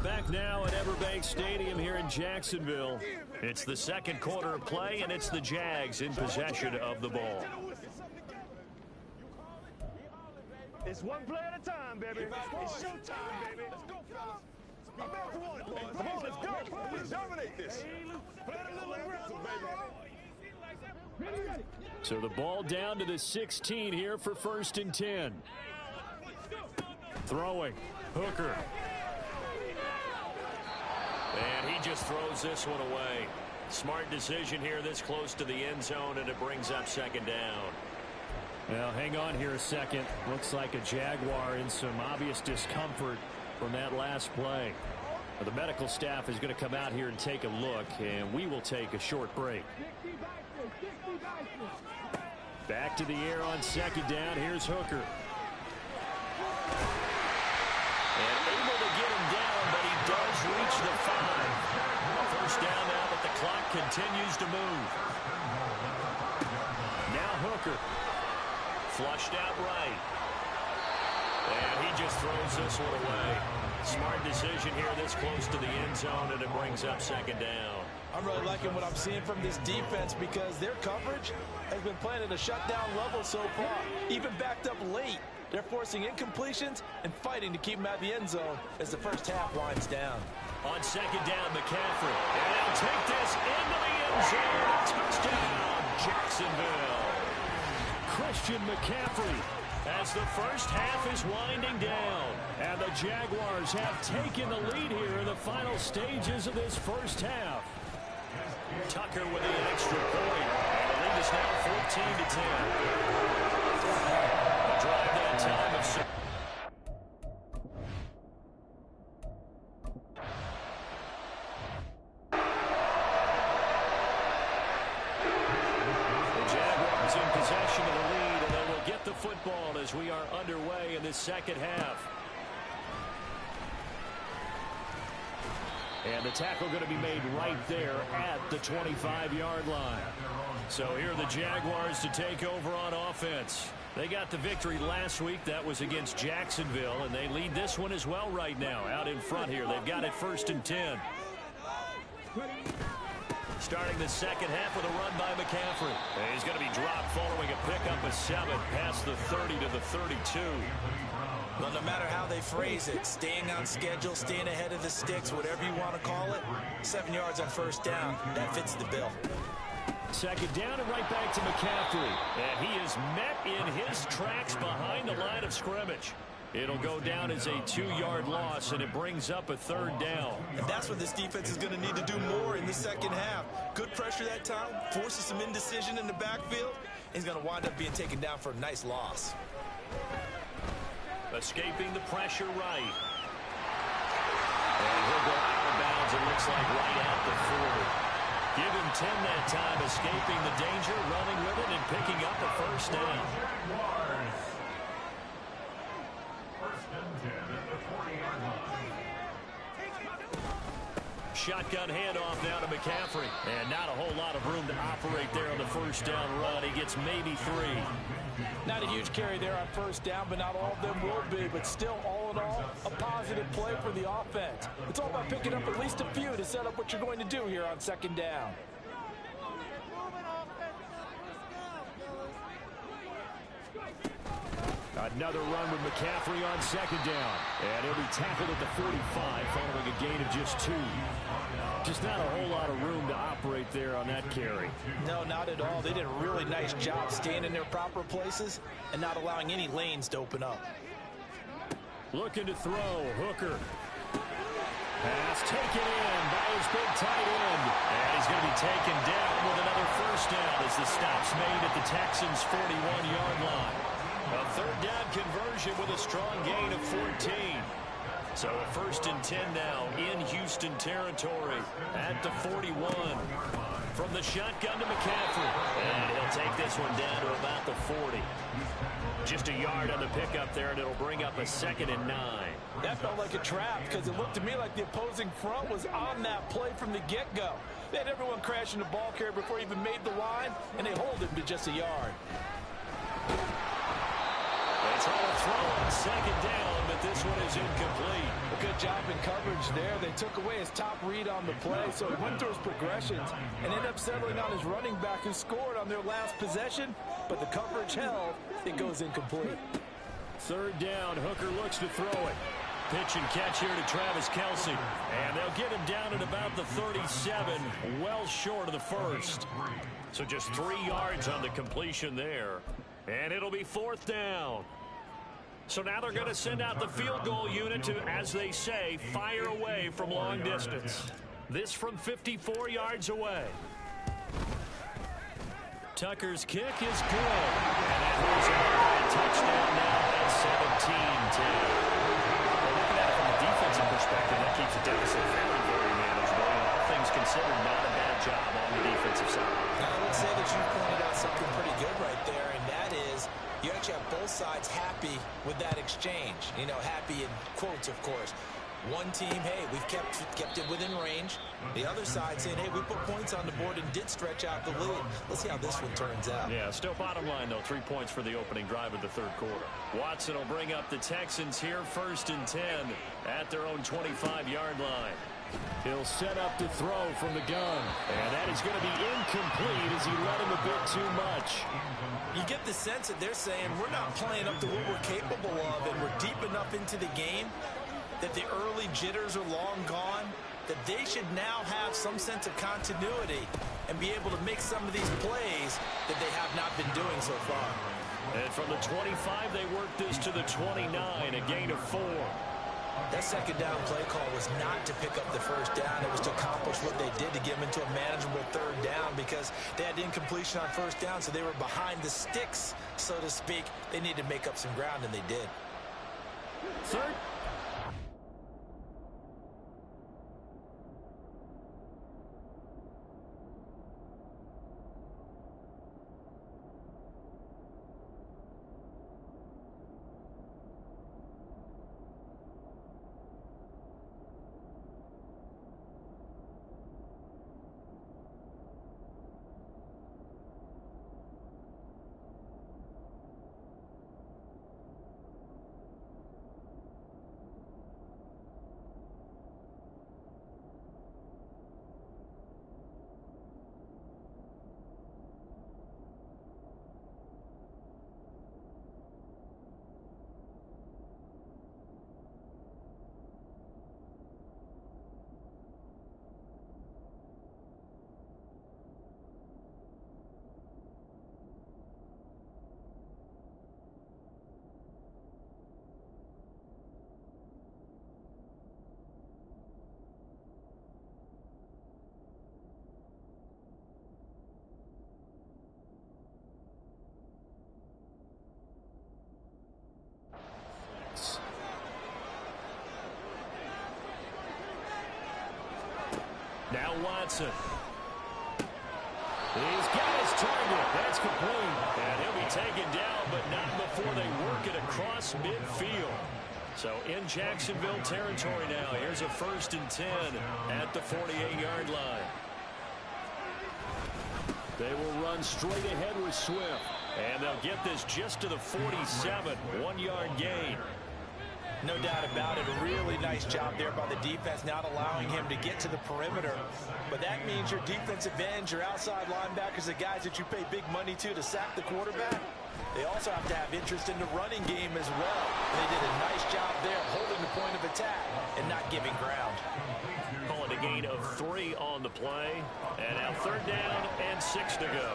Back now at Everbank Stadium here in Jacksonville. It's the second quarter of play, and it's the Jags in possession of the ball. It's one play at a time, baby. It's showtime, baby. Let's go, fellas. I'm back to one, boys. Come on, let's go. Let's dominate this. Play a little aggressive, baby. So the ball down to the 16 here for 1st and 10. Throwing. Hooker. And he just throws this one away. Smart decision here this close to the end zone, and it brings up 2nd down. Well, hang on here a second. Looks like a Jaguar in some obvious discomfort from that last play. The medical staff is going to come out here and take a look, and we will take a short break. Back to the air on 2nd down. Here's Hooker. And able to get him down, but he does reach the 5. 1st down now, but the clock continues to move. Now Hooker. Flushed out right. And he just throws this one away. Smart decision here this close to the end zone, and it brings up 2nd down. I'm really liking what I'm seeing from this defense because their coverage has been playing at a shutdown level so far. Even backed up late. They're forcing incompletions and fighting to keep them out of the end zone as the first half winds down. On 2nd down, McCaffrey. And they'll take this into the end zone. Touchdown, Jacksonville. Christian McCaffrey as the first half is winding down. And the Jaguars have taken the lead here in the final stages of this first half. Tucker with the extra point. And the lead is now 14-10. Drive that time of... football as we are underway in this second half. And the tackle going to be made right there at the 25-yard line. So here are the Jaguars to take over on offense. They got the victory last week. That was against Jacksonville, and they lead this one as well right now out in front here. They've got it 1st and 10. Starting the second half with a run by McCaffrey. And he's going to be dropped following a pickup of 7 past the 30 to the 32. Well, no matter how they phrase it, staying on schedule, staying ahead of the sticks, whatever you want to call it, 7 yards on 1st down, that fits the bill. 2nd down and right back to McCaffrey. And he is met in his tracks behind the line of scrimmage. It'll go down as a 2-yard loss, and it brings up a 3rd down. And that's what this defense is going to need to do more in the second half. Good pressure that time, forces some indecision in the backfield, and he's going to wind up being taken down for a nice loss. Escaping the pressure right. And he'll go out of bounds, it looks like right at the 40. Give him 10 that time, escaping the danger, running with it, and picking up a 1st down. Shotgun handoff now to McCaffrey. And not a whole lot of room to operate there on the 1st down run. He gets maybe 3. Not a huge carry there on 1st down, but not all of them will be. But still, all in all, a positive play for the offense. It's all about picking up at least a few to set up what you're going to do here on 2nd down. Another run with McCaffrey on 2nd down. And he'll be tackled at the 45 following a gain of just 2. Just not a whole lot of room to operate there on that carry. No, not at all. They did a really nice job staying in their proper places and not allowing any lanes to open up. Looking to throw. Hooker. Pass taken in by his big tight end. And he's going to be taken down with another 1st down as the stop's made at the Texans' 41-yard line. A 3rd down conversion with a strong gain of 14. So a 1st and 10 now in Houston territory at the 41. From the shotgun to McCaffrey. And he'll take this one down to about the 40. Just a yard on the pickup there, and it'll bring up a 2nd and 9. That felt like a trap because it looked to me like the opposing front was on that play from the get-go. They had everyone crashing the ball carrier before he even made the line, and they hold him to just a yard. They try to throw on second down, but this one is incomplete. A good job in coverage there. They took away his top read on the play, so he went through his progressions and ended up settling on his running back who scored on their last possession, but the coverage held. It goes incomplete. Third down, Hooker looks to throw it. Pitch and catch here to Travis Kelce. And they'll get him down at about the 37, well short of the first. So just 3 yards on the completion there. And it'll be fourth down. So now they're going to send out the field goal unit to, as they say, fire away from long distance. This from 54 yards away. Tucker's kick is good. And that moves out a touchdown now at 17-10. Looking at it from a defensive perspective, that keeps the deficit very, very manageable. And all things considered, not a bad job on the defensive side. Now, I would say that you pointed out something pretty good right there, and that is you actually have both sides happy with that exchange. You know, happy in quotes, of course. One team, hey, we've kept it within range. The other side saying, hey, we put points on the board and did stretch out the lead. Let's see how this one turns out. Yeah, still bottom line, though, 3 points for the opening drive of the third quarter. Watson will bring up the Texans here, 1st and 10 at their own 25-yard line. He'll set up to throw from the gun. And that is going to be incomplete as he let him a bit too much. You get the sense that they're saying we're not playing up to what we're capable of, and we're deep enough into the game that the early jitters are long gone, that they should now have some sense of continuity and be able to make some of these plays that they have not been doing so far. And from the 25, they work this to the 29, a gain of 4. That second down play call was not to pick up the first down. It was to accomplish what they did to get them into a manageable third down because they had incompletion on first down, so they were behind the sticks, so to speak. They needed to make up some ground, and they did. Third. Now Watson. He's got his target. That's complete. And he'll be taken down, but not before they work it across midfield. So in Jacksonville territory now. Here's a 1st and 10 at the 48-yard line. They will run straight ahead with Swift. And they'll get this just to the 47, 1-yard gain. No doubt about it. A really nice job there by the defense, not allowing him to get to the perimeter. But that means your defensive ends, your outside linebackers, the guys that you pay big money to sack the quarterback, they also have to have interest in the running game as well. And they did a nice job there holding the point of attack and not giving ground. Call it a gain of 3 on the play. And now 3rd down and 6 to go.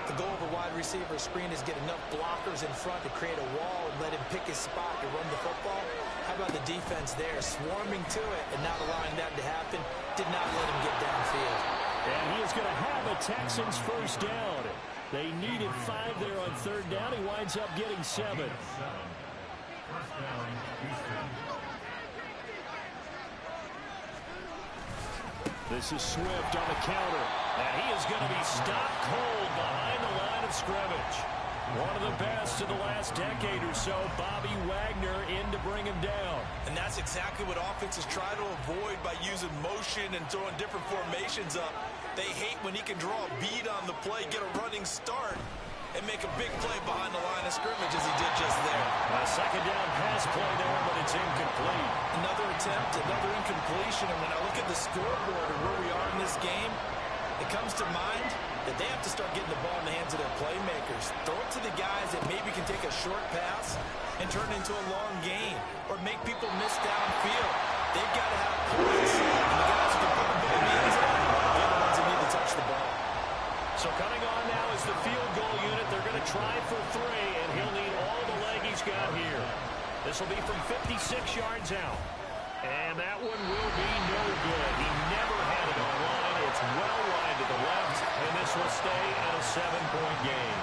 The goal of a wide receiver screen is get enough blockers in front to create a wall and let him pick his spot to run the football. How about the defense there, swarming to it and not allowing that to happen, did not let him get downfield. And he is going to have a Texans 1st down. They needed 5 there on 3rd down. He winds up getting 7. This is Swift on the counter. And he is going to be stopped cold behind the line of scrimmage. One of the best of the last decade or so, Bobby Wagner in to bring him down. And that's exactly what offenses try to avoid by using motion and throwing different formations up. They hate when he can draw a bead on the play, get a running start, and make a big play behind the line of scrimmage as he did just there. A second down pass play there, but it's incomplete. Another attempt, another incompletion, and when I look at the scoreboard and where we are in this game, it comes to mind that they have to start getting the ball in the hands of their playmakers. Throw it to the guys that maybe can take a short pass and turn it into a long gain or make people miss downfield. They've got to have points. And the guys who can put the ball in the end zone are the ones that need to touch the ball. So coming on now is the field goal unit. They're going to try for 3, and he'll need all the leg he's got here. This will be from 56 yards out. And that one will be no good. He never had it on line. It's well wide to the left, and this will stay at a 7-point game.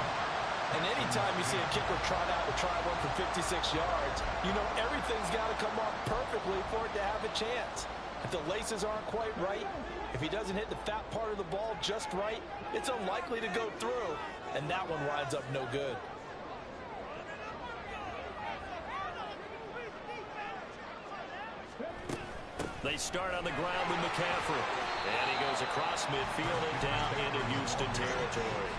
And anytime you see a kicker trot out to try one for 56 yards, you know everything's got to come off perfectly for it to have a chance. If the laces aren't quite right, if he doesn't hit the fat part of the ball just right, it's unlikely to go through, and that one winds up no good. They start on the ground with McCaffrey. And he goes across midfield and down into Houston territory.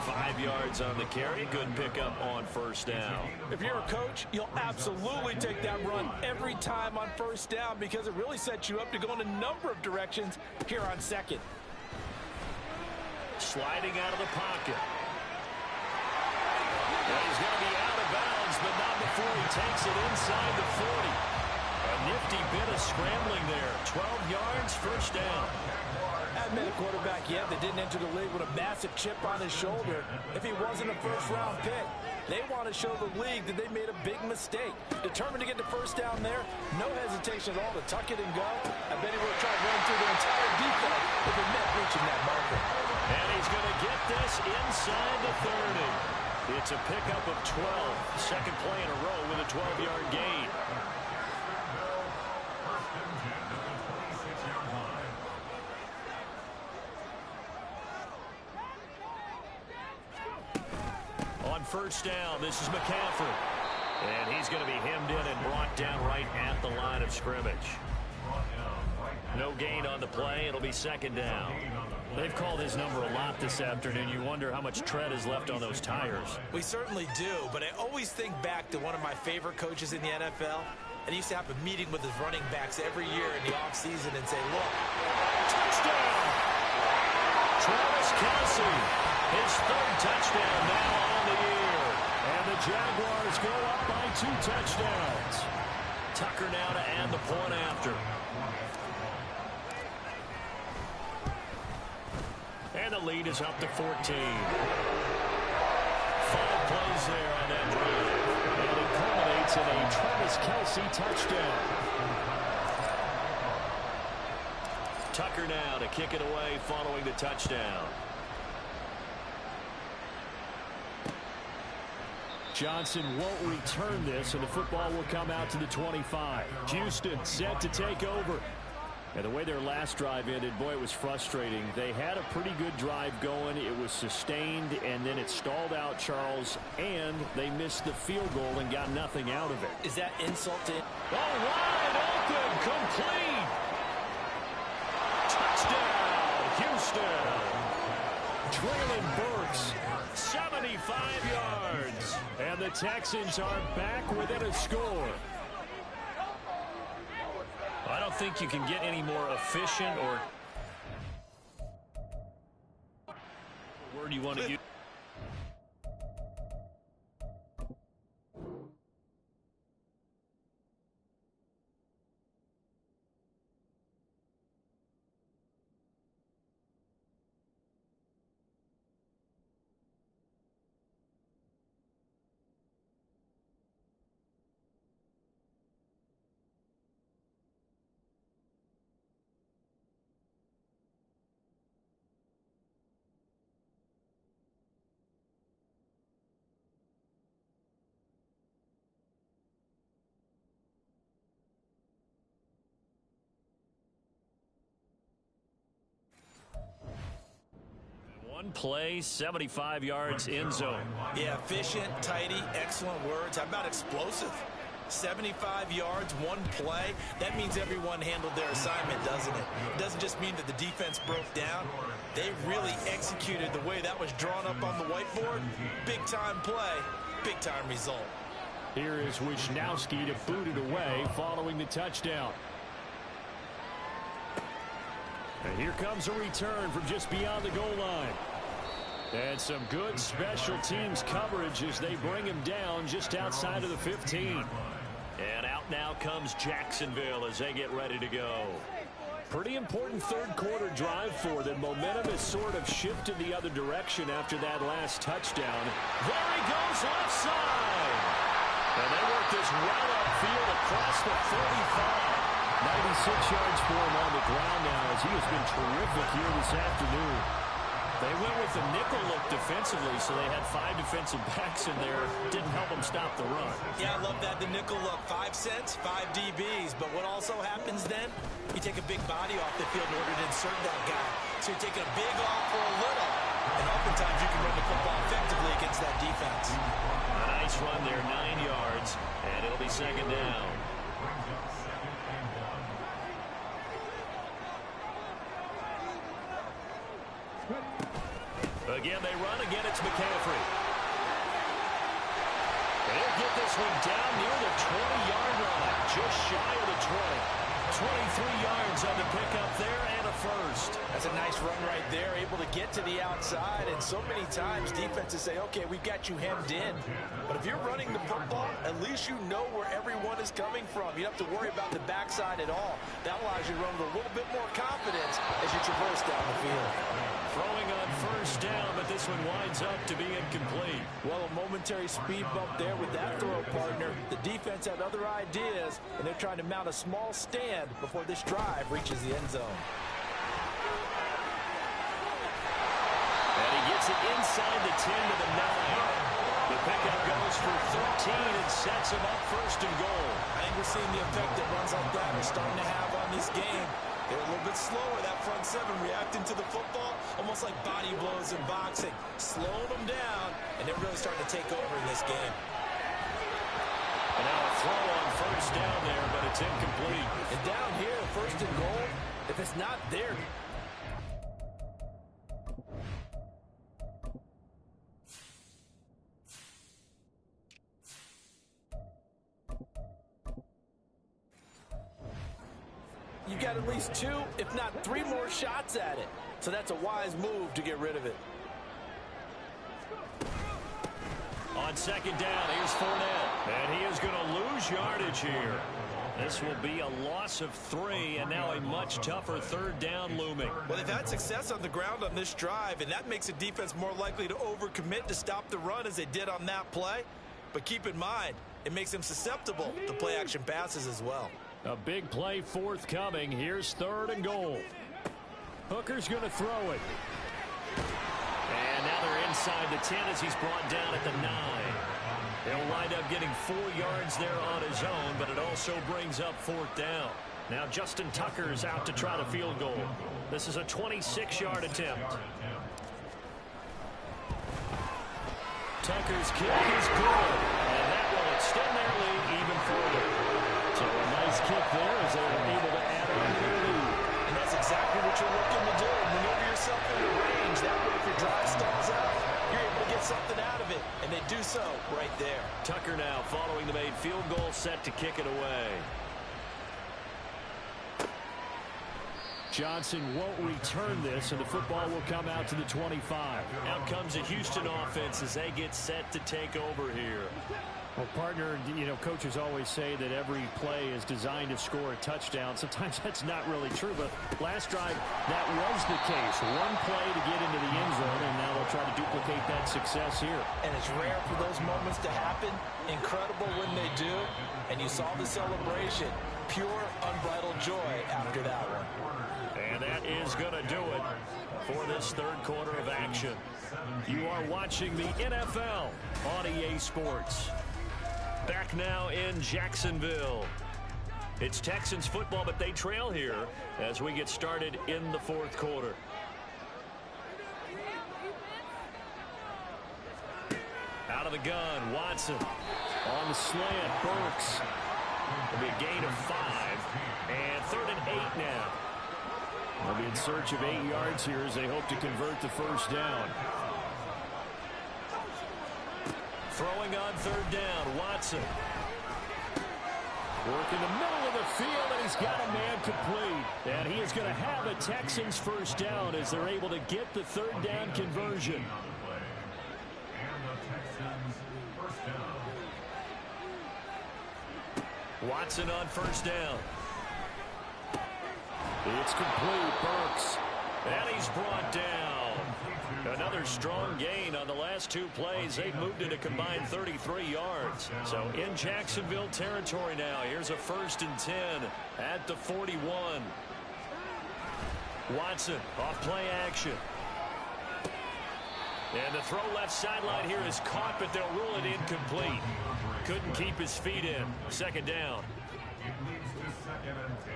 5 yards on the carry. Good pickup on first down. If you're a coach, you'll absolutely take that run every time on first down because it really sets you up to go in a number of directions here on second. Sliding out of the pocket. Well, he's going to be out of bounds, but not before he takes it inside the 40. A nifty bit of scrambling there. 12 yards, first down. I've met a quarterback yet that didn't enter the league with a massive chip on his shoulder if he wasn't a first-round pick. They want to show the league that they made a big mistake. Determined to get the first down there, no hesitation at all to tuck it and go. I bet he would have tried running through the entire defense if it meant reaching that marker. And he's going to get this inside the 30. It's a pickup of 12. Second play in a row with a 12-yard gain. On first down, this is McCaffrey. And he's going to be hemmed in and brought down right at the line of scrimmage. No gain on the play. It'll be second down. They've called his number a lot this afternoon. You wonder how much tread is left on those tires. We certainly do, but I always think back to one of my favorite coaches in the NFL. And he used to have a meeting with his running backs every year in the offseason and say, look, touchdown! Travis Kelce, his third touchdown now on the year. And the Jaguars go up by 2 touchdowns. Tucker now to add the point after. And the lead is up to 14. 5 plays there on that drive. And it culminates in a Travis Kelce touchdown. Tucker now to kick it away following the touchdown. Johnson won't return this, and the football will come out to the 25. Houston set to take over. And the way their last drive ended, boy, it was frustrating. They had a pretty good drive going. It was sustained, and then it stalled out, Charles, and they missed the field goal and got nothing out of it. Is that insult to... Oh, wide open, complete. Touchdown, Houston. Traylon Burks, 75 yards. And the Texans are back within a score. I don't think you can get any more efficient or word you want to use. One play, 75 yards in zone. Yeah, efficient, tidy, excellent words. How about explosive? 75 yards, one play. That means everyone handled their assignment, doesn't it? It doesn't just mean that the defense broke down. They really executed the way that was drawn up on the whiteboard. Big-time play, big-time result. Here is Wisnowski to boot it away following the touchdown. And here comes a return from just beyond the goal line. And some good special teams coverage as they bring him down just outside of the 15. And out now comes Jacksonville as they get ready to go. Pretty important third quarter drive for them. Momentum has sort of shifted the other direction after that last touchdown. There he goes left side. And they work this well upfield across the 35. 96 yards for him on the ground now as he has been terrific here this afternoon. They went with the nickel look defensively, so they had 5 defensive backs in there. Didn't help them stop the run. Yeah, I love that, the nickel look. 5 cents, 5 DBs. But what also happens then, you take a big body off the field in order to insert that guy. So you're taking a big off for a little. And oftentimes you can run the football effectively against that defense. A nice run there, 9 yards, and it'll be second down. Again, they run. Again, it's McCaffrey. They'll get this one down near the 20-yard line, just shy of the 20. 23 yards on the pickup there and a first. That's a nice run right there, able to get to the outside. And so many times defenses say, okay, we've got you hemmed in. But if you're running the football, at least you know where everyone is coming from. You don't have to worry about the backside at all. That allows you to run with a little bit more confidence as you traverse down the field. Throwing on first down, but this one winds up to be incomplete. Well, a momentary speed bump there with that throw, partner. The defense had other ideas, and they're trying to mount a small stand before this drive reaches the end zone. And he gets it inside the 10 to the 9. The pickup goes for 13 and sets him up first and goal. I think we're seeing the effect that runs like that are starting to have on this game. They're a little bit slower, that front seven, reacting to the football, almost like body blows in boxing, slowing them down, and they're really starting to take over in this game. And now a throw on first down there, but it's incomplete. And down here, first and goal, if it's not there. You got at least 2, if not 3 more shots at it. So that's a wise move to get rid of it. On second down, here's Fournette. And he is going to lose yardage here. This will be a loss of 3, and now a much tougher third down looming. Well, they've had success on the ground on this drive, and that makes the defense more likely to overcommit to stop the run as they did on that play. But keep in mind, it makes them susceptible to play-action passes as well. A big play forthcoming. Here's third and goal. Hooker's going to throw it. And now they're inside the 10 as he's brought down at the 9. He'll wind up getting 4 yards there on his own, but it also brings up fourth down. Now Justin Tucker's out to try the field goal. This is a 26-yard attempt. Tucker's kick is good, and that will extend their lead even further. So a nice kick there as they were able to add on to their lead. And that's exactly what you're looking to do. Maneuver yourself into range. That way, if your drive stalls out, you're able to get something out of it. And they do so right there. Tucker now following the made field goal, set to kick it away. Johnson won't return this, and the football will come out to the 25. Out comes a Houston offense as they get set to take over here. Well, partner, you know, coaches always say that every play is designed to score a touchdown. Sometimes that's not really true, but last drive, that was the case. One play to get into the end zone, and now they'll try to duplicate that success here. And it's rare for those moments to happen. Incredible when they do. And you saw the celebration. Pure, unbridled joy after that one. And that is going to do it for this third quarter of action. You are watching the NFL on EA Sports. Back now in Jacksonville. It's Texans football, but they trail here as we get started in the fourth quarter. Out of the gun. Watson on the slant. Burks. It'll be a gain of 5. And 3rd and 8 now. They'll be in search of 8 yards here as they hope to convert the first down. Throwing on 3rd down. Watson. Work in the middle of the field, and he's got a man complete. And he is going to have a Texans first down as they're able to get the 3rd down conversion. Watson on first down. It's complete. Burks. And he's brought down. Another strong gain on the last 2 plays. They've moved it a combined 33 yards. So in Jacksonville territory now. Here's a 1st and 10 at the 41. Watson off play action. And the throw left sideline here is caught, but they'll rule it incomplete. Couldn't keep his feet in. 2nd down. It leads to 2nd and 10.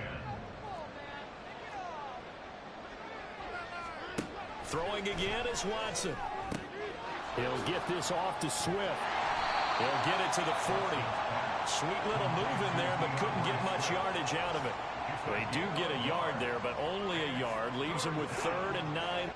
Throwing again is Watson. He'll get this off to Swift. He'll get it to the 40. Sweet little move in there, but couldn't get much yardage out of it. They do get a yard there, but only a yard. Leaves him with 3rd and 9.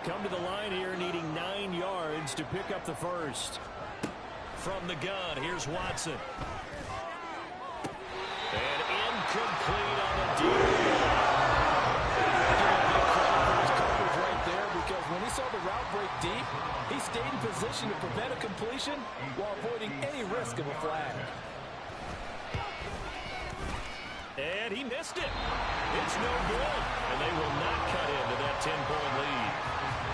Come to the line here, needing 9 yards to pick up the first. From the gun, here's Watson. And incomplete on the deep. Coverage right there, because when he saw the route break deep, he stayed in position to prevent a completion while avoiding any risk of a flag. And he missed it. It's no good. And they will not cut into that 10-point lead.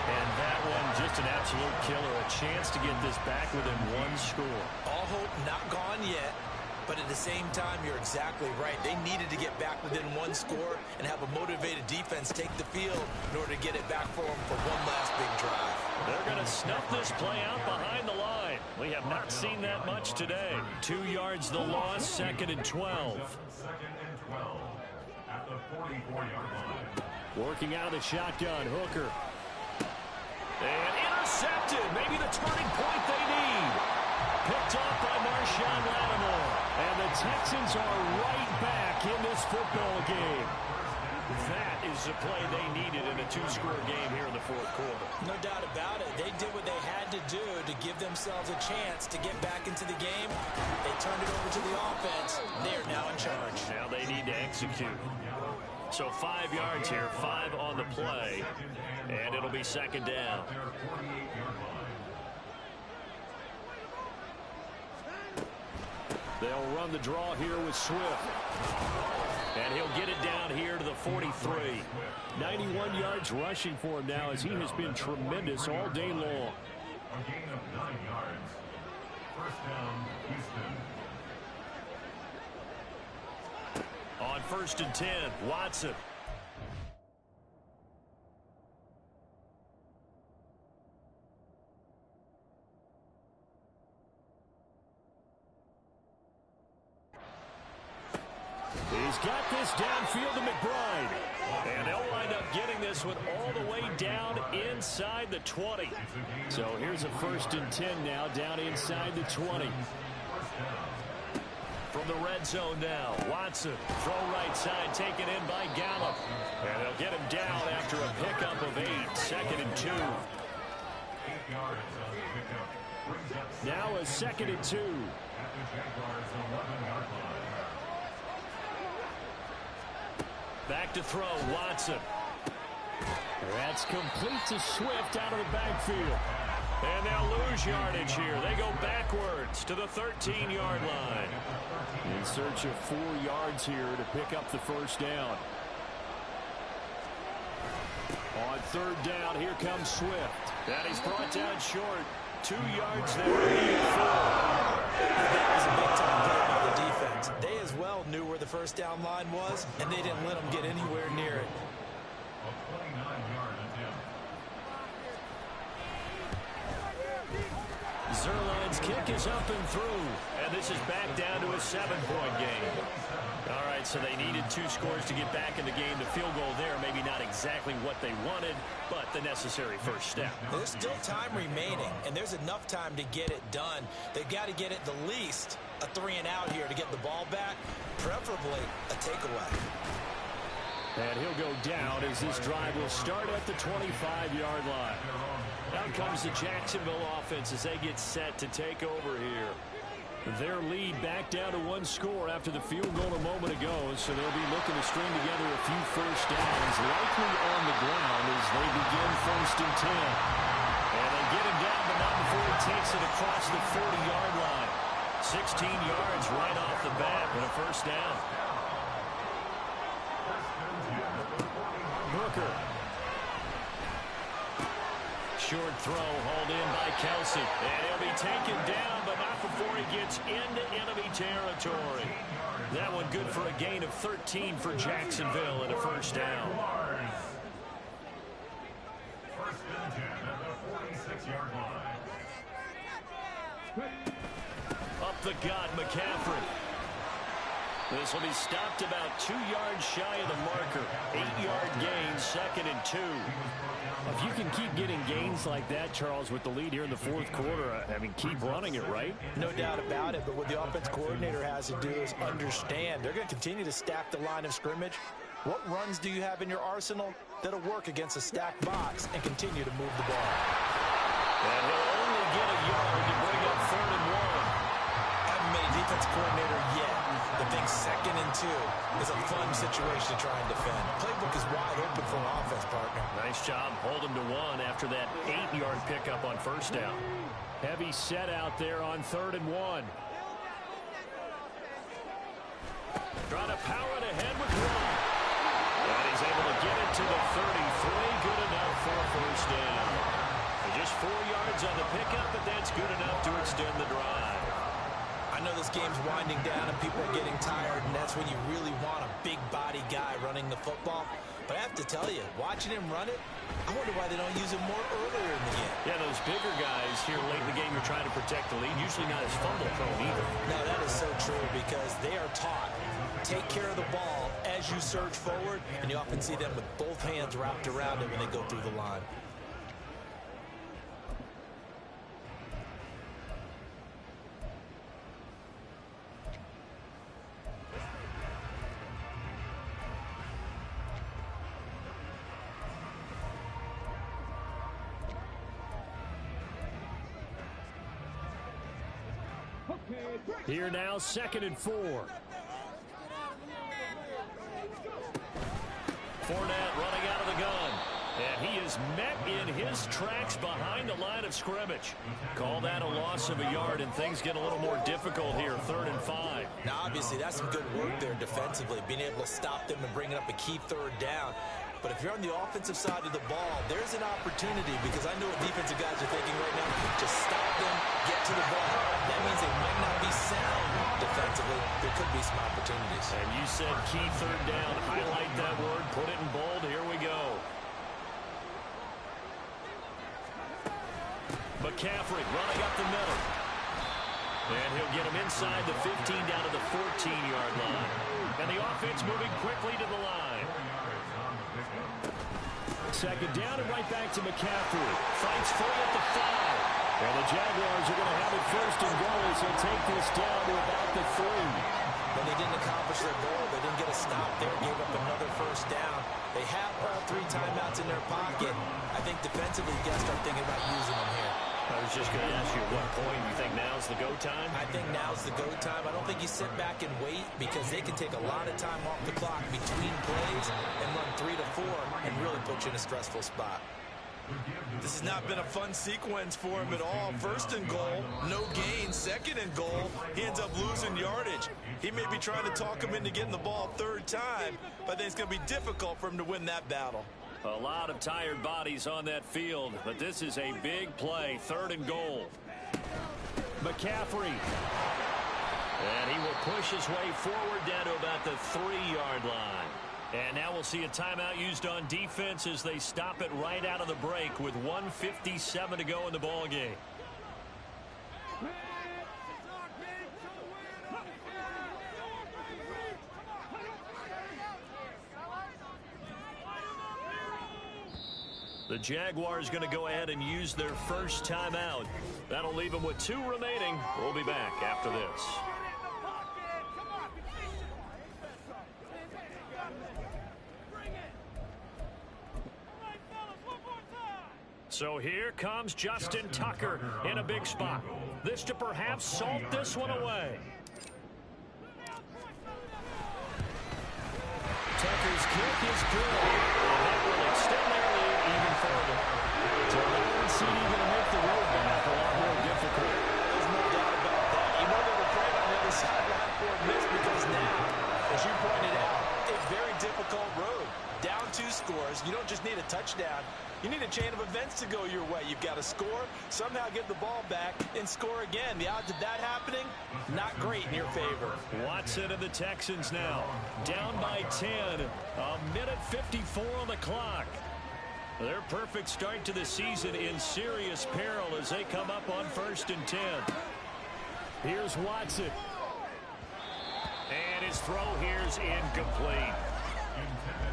And that one just an absolute killer. A chance to get this back within 1 score. All hope not gone yet. But at the same time, you're exactly right. They needed to get back within 1 score and have a motivated defense take the field in order to get it back for them for one last big drive. They're going to snuff this play out behind the line. We have not seen that much today. 2 yards the loss, 2nd and 12. 2nd and 12 at the 44-yard line. Working out of the shotgun, Hooker. And intercepted. Maybe the turning point they need. Picked off by Marshawn Lattimore. And the Texans are right back in this football game. That is the play they needed in a 2-score game here in the 4th quarter. No doubt about it. They did what they had to do to give themselves a chance to get back into the game. They turned it over to the offense. They're now in charge. Now they need to execute. So 5 yards here, 5 on the play, and it'll be 2nd down. They'll run the draw here with Swift. And he'll get it down here to the 43. 91 yards rushing for him now as he has been tremendous all day long. A gain of 9 yards. First down, Houston. On 1st and 10, Watson. He's got this downfield to McBride. And they'll wind up getting this one all the way down inside the 20. So here's a 1st and 10 now, down inside the 20. From the red zone now, Watson, throw right side, taken in by Gallup. And they'll get him down after a pickup of 8, 2nd and 2. 8 yards on the pickup. Now a 2nd and 2. At the Jaguars' 11-yard line. Back to throw, Watson. That's complete to Swift out of the backfield. And they'll lose yardage here. They go backwards to the 13-yard line. In search of 4 yards here to pick up the first down. On third down, here comes Swift. And he's brought down short. 2 yards there. That was a big-time play by the defense. They as well knew where the first down line was, and they didn't let them get anywhere near it. A 29-yard attempt. Zerline's kick is up and through. And this is back down to a 7-point game. All right, so they needed 2 scores to get back in the game. The field goal there, maybe not exactly what they wanted, but the necessary first step. There's still time remaining, and there's enough time to get it done. They've got to get it the least a 3-and-out here to get the ball back, preferably a takeaway. And he'll go down as this drive will start at the 25-yard line. Out comes the Jacksonville offense as they get set to take over here. Their lead back down to 1 score after the field goal a moment ago, so they'll be looking to string together a few first downs, likely on the ground as they begin 1st and 10. And they get him down, but not before he takes it across the 40-yard line. 16 yards right off the bat and a first down. Hooker. Short throw hauled in by Kelsey. And he'll be taken down, but not before he gets into enemy territory. That one good for a gain of 13 for Jacksonville and a first down. First and 10 at the 46-yard line. Up the gut, McCaffrey. This will be stopped about 2 yards shy of the marker. 8-yard gain, 2nd and 2. If you can keep getting gains like that, Charles, with the lead here in the 4th quarter, I mean, keep running it, right? No doubt about it, but what the offense coordinator has to do is understand they're going to continue to stack the line of scrimmage. What runs do you have in your arsenal that'll work against a stacked box and continue to move the ball? And he'll only get a yard to bring up 3rd and 1. Haven't made a defense coordinator yet that thinks 2nd and 2 is a fun situation to try and defend. Playbook is wide open for an offense, partner. Nice job holding to 1 after that 8-yard pickup on first down. Heavy set out there on 3rd and 1. Trying to power it ahead with 1. And he's able to get it to the 33. Good enough for a first down. Just 4 yards on the pickup, but that's good enough to extend the drive. I know this game's winding down and people are getting tired, and that's when you really want a big body guy running the football. But I have to tell you, watching him run it, I wonder why they don't use him more earlier in the game. Yeah, those bigger guys here late in the game are trying to protect the lead. Usually not as fumble prone either. No, that is so true because they are taught, take care of the ball as you surge forward, and you often see them with both hands wrapped around it when they go through the line. Here now, 2nd and 4. Fournette running out of the gun. And he is met in his tracks behind the line of scrimmage. Call that a loss of a yard, and things get a little more difficult here, 3rd and 5. Now, obviously, that's some good work there defensively, being able to stop them and bringing up a key 3rd down. But if you're on the offensive side of the ball, there's an opportunity because I know what defensive guys are thinking right now. Just stop them, get to the ball. That means they might not be sound defensively. There could be some opportunities. And you said key 3rd down. Highlight that word. Put it in bold. Here we go. McCaffrey running up the middle. And he'll get him inside the 15 down to the 14-yard line. And the offense moving quickly to the line. 2nd down and right back to McCaffrey. Fights for it at the 5. And the Jaguars are going to have it 1st and goal as he'll take this down to about the 3. But they didn't accomplish their goal. They didn't get a stop there. Gave up another 1st down. They have all 3 timeouts in their pocket. I think defensively, you got to start thinking about using them here. I was just going to ask you at what point you think now's the go time? I think now's the go time. I don't think you sit back and wait because they can take a lot of time off the clock between plays and run 3 to 4 and really put you in a stressful spot. This has not been a fun sequence for him at all. First and goal, no gain. Second and goal, he ends up losing yardage. He may be trying to talk him into getting the ball third time, but I think it's going to be difficult for him to win that battle. A lot of tired bodies on that field, but this is a big play. Third and goal. McCaffrey. And he will push his way forward down to about the 3-yard line. And now we'll see a timeout used on defense as they stop it right out of the break with 1:57 to go in the ball game. The Jaguars going to go ahead and use their first timeout. That'll leave them with 2 remaining. We'll be back after this. So here comes Justin Tucker in a big spot. This to perhaps salt this one away. Tucker's kick is good. And that will extend their lead even further. So I don't see even to make the road back a lot more difficult. There's no doubt about that. You know they were playing on the other sideline for a miss because now, as you pointed out, a very difficult road. Down 2 scores. You don't just need a touchdown. You need a chain of events to go your way. You've got to score, somehow get the ball back, and score again. The odds of that happening, not great in your favor. Watson and the Texans now down by 10. 1:54 on the clock. Their perfect start to the season in serious peril as they come up on 1st and 10. Here's Watson. And his throw here's incomplete.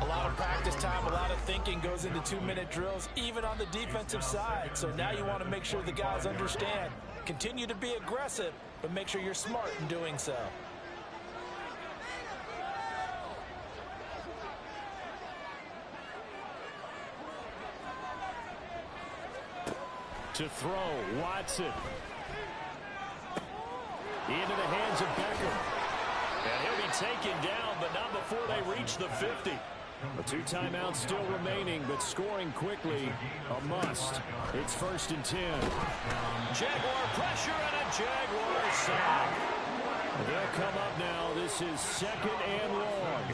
A lot of practice time, a lot of thinking goes into 2-minute drills, even on the defensive side. So now you want to make sure the guys understand. Continue to be aggressive, but make sure you're smart in doing so. To throw, Watson. Into the hands of Beckham. And he'll be taken down, but not before they reach the 50. The 2 timeouts still remaining, but scoring quickly, a must. It's 1st and 10. Jaguar pressure and a Jaguar sack. They'll come up now. This is 2nd and long.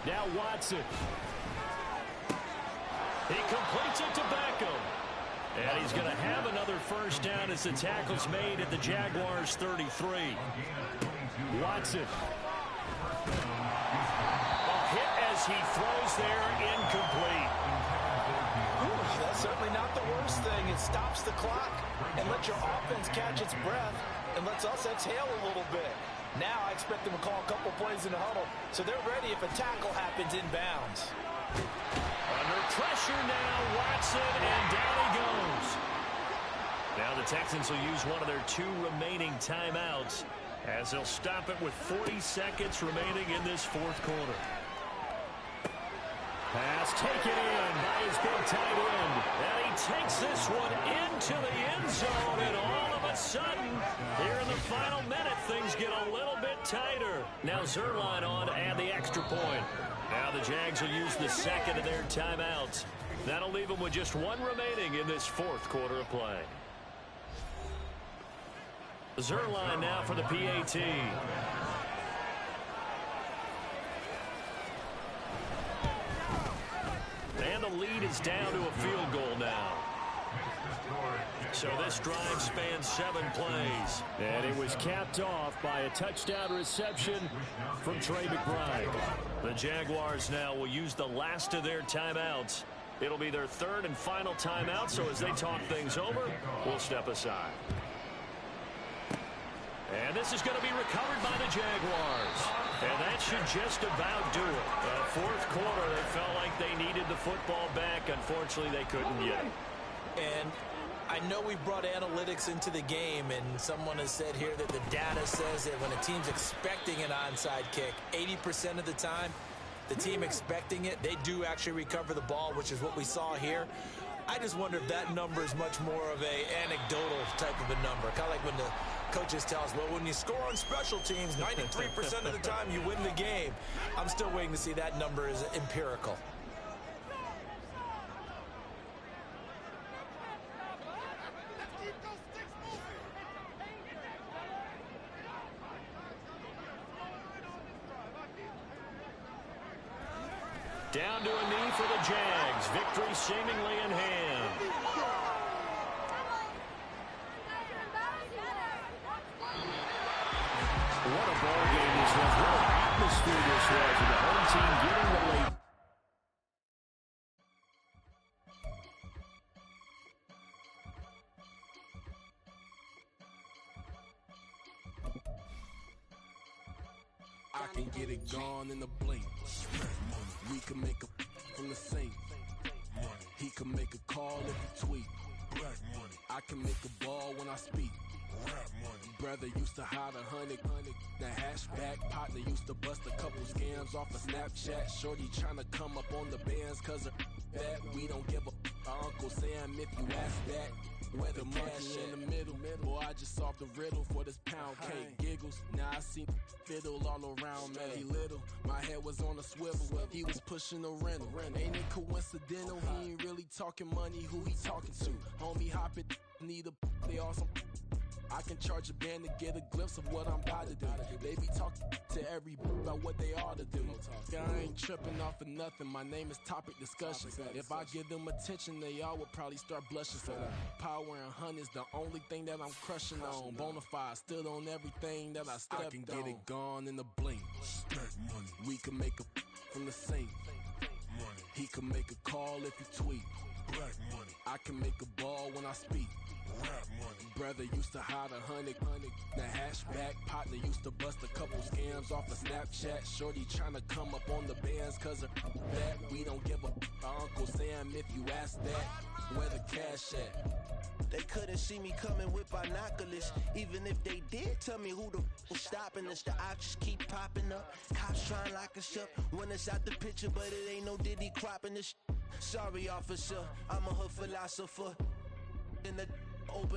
Now Watson. He completes it to Beckham. And he's going to have another first down as the tackle's made at the Jaguars' 33. Watson. A hit as he throws there, incomplete. That's certainly not the worst thing. It stops the clock and lets your offense catch its breath and lets us exhale a little bit. Now I expect them to call a couple plays in the huddle so they're ready if a tackle happens inbounds. Under pressure now, Watson, and down he goes. Now the Texans will use one of their 2 remaining timeouts as they'll stop it with 40 seconds remaining in this 4th quarter. Pass taken in by his big tight end. And he takes this one into the end zone, and all of a sudden, here in the final minute, things get a little bit tighter. Now Zuerlein on and the extra point. Now the Jags will use the 2nd of their timeouts. That'll leave them with just 1 remaining in this 4th quarter of play. Zuerlein now for the PAT. And the lead is down to a field goal now. So this drive spans 7 plays. And it was capped off by a touchdown reception from Trey McBride. The Jaguars now will use the last of their timeouts. It'll be their 3rd and final timeout, so as they talk things over, we'll step aside. And this is going to be recovered by the Jaguars. And that should just about do it. 4th quarter, they felt like they needed the football back. Unfortunately, they couldn't get it. And I know we brought analytics into the game, and someone has said here that the data says that when a team's expecting an onside kick, 80% of the time, the team expecting it, they do actually recover the ball, which is what we saw here. I just wonder if that number is much more of a anecdotal type of a number. Kind of like when the coaches tell us, well, when you score on special teams, 93% of the time you win the game. I'm still waiting to see that number is empirical. Down to a knee for the Jags. Victory seemingly in hand. What a ball game this was. What an atmosphere this was. And the home team getting the lead. I can get it gone in a blink. We can make a from the sink. He can make a call if he tweet. I can make a ball when I speak. Brother used to hide 100. The hashback partner used to bust a couple scams off of Snapchat. Shorty tryna come up on the bands cause of that. We don't give a Uncle Sam if you ask that. Where the money in the middle. Boy, I just solved the riddle for this pound cake. Giggles, now I see fiddle all around me. He little, my head was on a swivel. He was pushing a rental. Ain't it coincidental? He ain't really talking money. Who he talking to? Homie hopping, need a they awesome. I can charge a band to get a glimpse of what I'm about to do. They be talking to every about what they ought to do. I ain't tripping off of nothing. My name is Topic Discussion. If I give them attention, they all would probably start blushing. So power and hunt is the only thing that I'm crushing on. Bonafide stood on everything that I stepped on. I can get it gone in a blink. We can make a from the sink. He can make a call if he tweet. I can make a ball when I speak. Brother used to hide 100. The hashback partner used to bust a couple scams off of Snapchat. Shorty tryna come up on the bands cause of that. We don't give a Uncle Sam if you ask that. Where the cash at? They couldn't see me coming with binoculars. Even if they did tell me who the was stopping us, the options keep popping up. Cops trying to lock us up when it's out the picture, but it ain't no Diddy cropping this. Sorry, officer, I'm a hood philosopher. In the open.